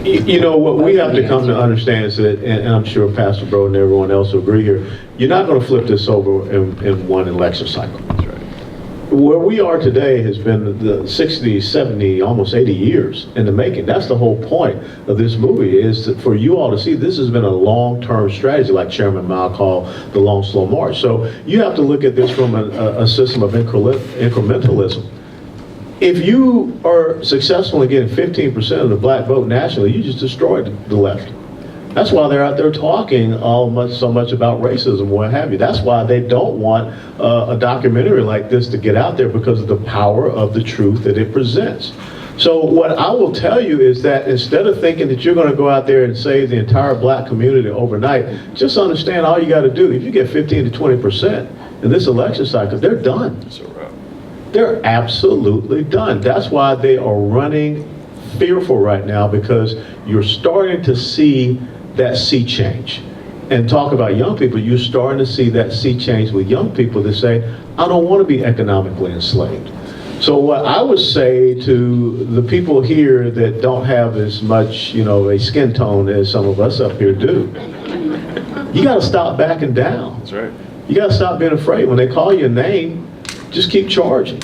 You know, what we have to come to understand is that, and I'm sure Pastor Broden and everyone else will agree here, you're not going to flip this over in one election cycle. That's right. Where we are today has been the 60, 70, almost 80 years in the making. That's the whole point of this movie, is for you all to see this has been a long-term strategy, like Chairman Mao called the long, slow march. So you have to look at this from a system of incrementalism. If you are successful in getting 15% of the black vote nationally, you just destroyed the left. That's why they're out there talking so much about racism, what have you. That's why they don't want a documentary like this to get out there, because of the power of the truth that it presents. So what I will tell you is that instead of thinking that you're going to go out there and save the entire black community overnight, just understand all you got to do. If you get 15 to 20% in this election cycle, they're done. That's a wrap. They're absolutely done. That's why they are running fearful right now, because you're starting to see that sea change. And talk about young people, you're starting to see that sea change with young people that say, I don't want to be economically enslaved. So what I would say to the people here that don't have as much, a skin tone as some of us up here do, you got to stop backing down. That's right. You got to stop being afraid. When they call you a name, just keep charging.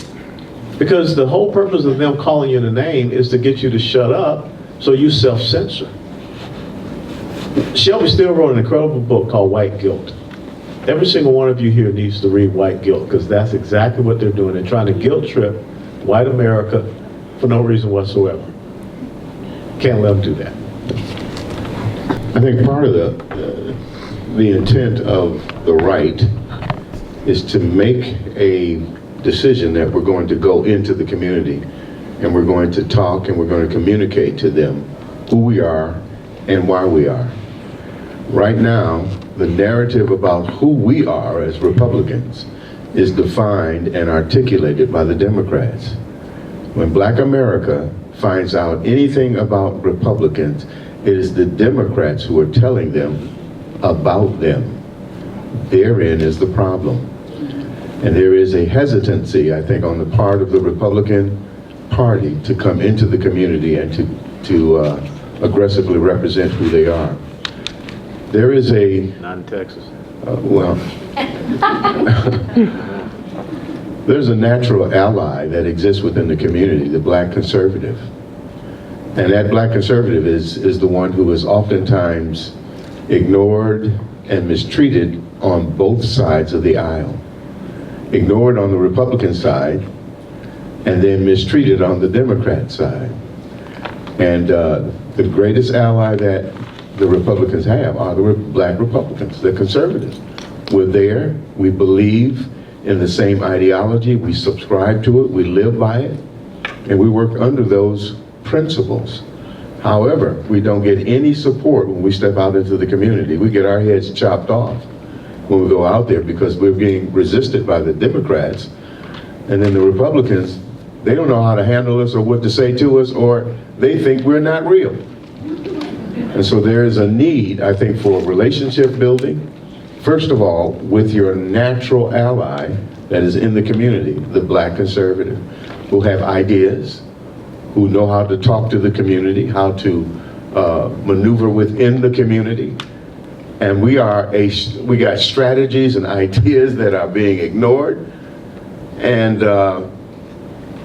Because the whole purpose of them calling you a name is to get you to shut up, so you self-censor. Shelby Steele wrote an incredible book called White Guilt. Every single one of you here needs to read White Guilt, because that's exactly what they're doing. They're trying to guilt trip white America for no reason whatsoever. Can't let them do that. I think part of the intent of the right is to make a decision that we're going to go into the community and we're going to talk and we're going to communicate to them who we are and why we are. Right now, the narrative about who we are as Republicans is defined and articulated by the Democrats. When Black America finds out anything about Republicans, it is the Democrats who are telling them about them. Therein is the problem. And there is a hesitancy, I think, on the part of the Republican Party to come into the community and to aggressively represent who they are. There is a... Not in Texas. There's a natural ally that exists within the community, the black conservative. And that black conservative is the one who is oftentimes ignored and mistreated on both sides of the aisle. Ignored on the Republican side, and then mistreated on the Democrat side. And the greatest ally that the Republicans have are the black Republicans, the conservatives. We're there, we believe in the same ideology, we subscribe to it, we live by it, and we work under those principles. However, we don't get any support when we step out into the community. We get our heads chopped off when we go out there, because we're being resisted by the Democrats, and then the Republicans, they don't know how to handle us or what to say to us, or they think we're not real. And so there is a need, I think, for relationship building, first of all, with your natural ally that is in the community, the black conservative, who have ideas, who know how to talk to the community, how to maneuver within the community. And we got strategies and ideas that are being ignored. And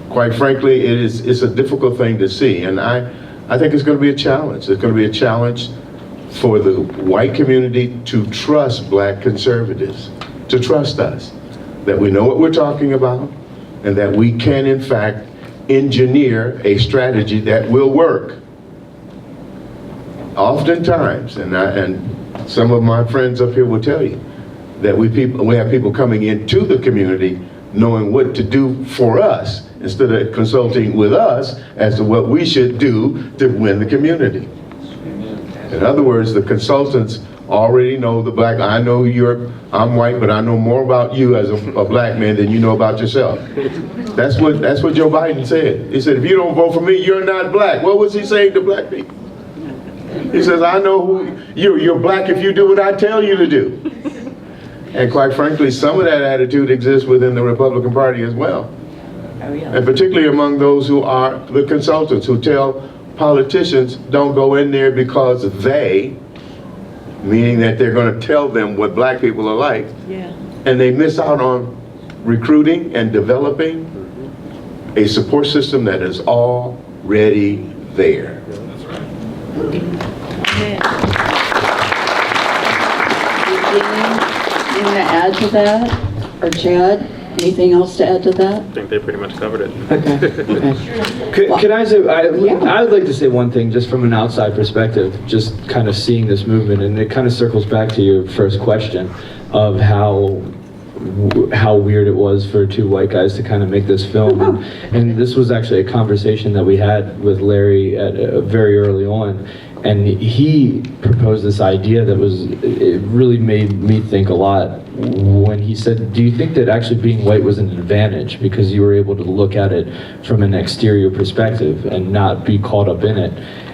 quite frankly, it's a difficult thing to see. And I think it's going to be a challenge. It's going to be a challenge for the white community to trust black conservatives, to trust us, that we know what we're talking about, and that we can, in fact, engineer a strategy that will work. Oftentimes, and some of my friends up here will tell you, that we have people coming into the community knowing what to do for us, instead of consulting with us as to what we should do to win the community. In other words, the consultants already know the black. I'm white, but I know more about you as a black man than you know about yourself. That's what Joe Biden said. He said, if you don't vote for me, you're not black. What was he saying to black people? He says, I know who you're black if you do what I tell you to do. And quite frankly, some of that attitude exists within the Republican Party as well. And particularly among those who are the consultants, who tell politicians don't go in there because they, meaning that they're going to tell them what black people are like, and they miss out on recruiting and developing a support system that is already there. That's right. You want to add to that? Or Chad, anything else to add to that? I think they pretty much covered it. Okay. Can I say, Yeah. I would like to say one thing just from an outside perspective, just kind of seeing this movement, and it kind of circles back to your first question of how weird it was for two white guys to kind of make this film. And this was actually a conversation that we had with Larry very early on. And he proposed this idea that it really made me think a lot when he said, do you think that actually being white was an advantage because you were able to look at it from an exterior perspective and not be caught up in it?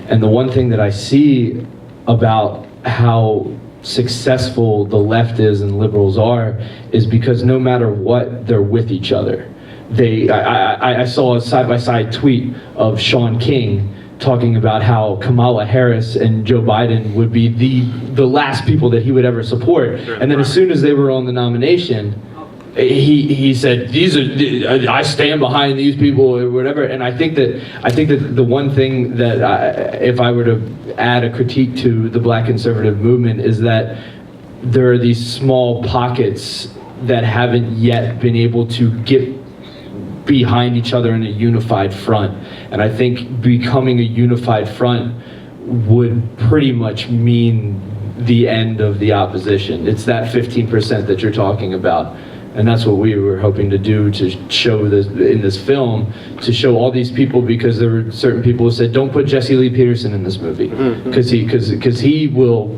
And the one thing that I see about how successful the left is and liberals are is because no matter what, they're with each other. I saw a side-by-side tweet of Sean King talking about how Kamala Harris and Joe Biden would be the last people that he would ever support. And then as soon as they were on the nomination, he said, I stand behind these people or whatever. And I think that the one thing that if I were to add a critique to the black conservative movement is that there are these small pockets that haven't yet been able to get behind each other in a unified front. And I think becoming a unified front would pretty much mean the end of the opposition. It's that 15% that you're talking about. And that's what we were hoping to do, to show this in this film, to show all these people, because there were certain people who said, don't put Jesse Lee Peterson in this movie, because he will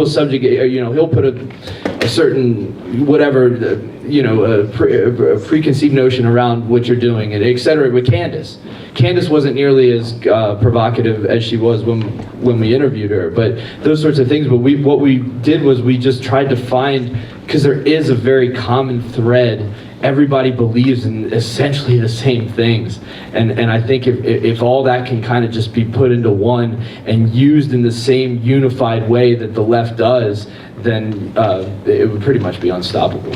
subjugate, he'll put a certain whatever, a preconceived notion around what you're doing, and et cetera. With Candace wasn't nearly as provocative as she was when we interviewed her, but those sorts of things. But what we did was we just tried to find, because there is a very common thread. Everybody believes in essentially the same things, and I think if all that can kind of just be put into one and used in the same unified way that the left does, then it would pretty much be unstoppable.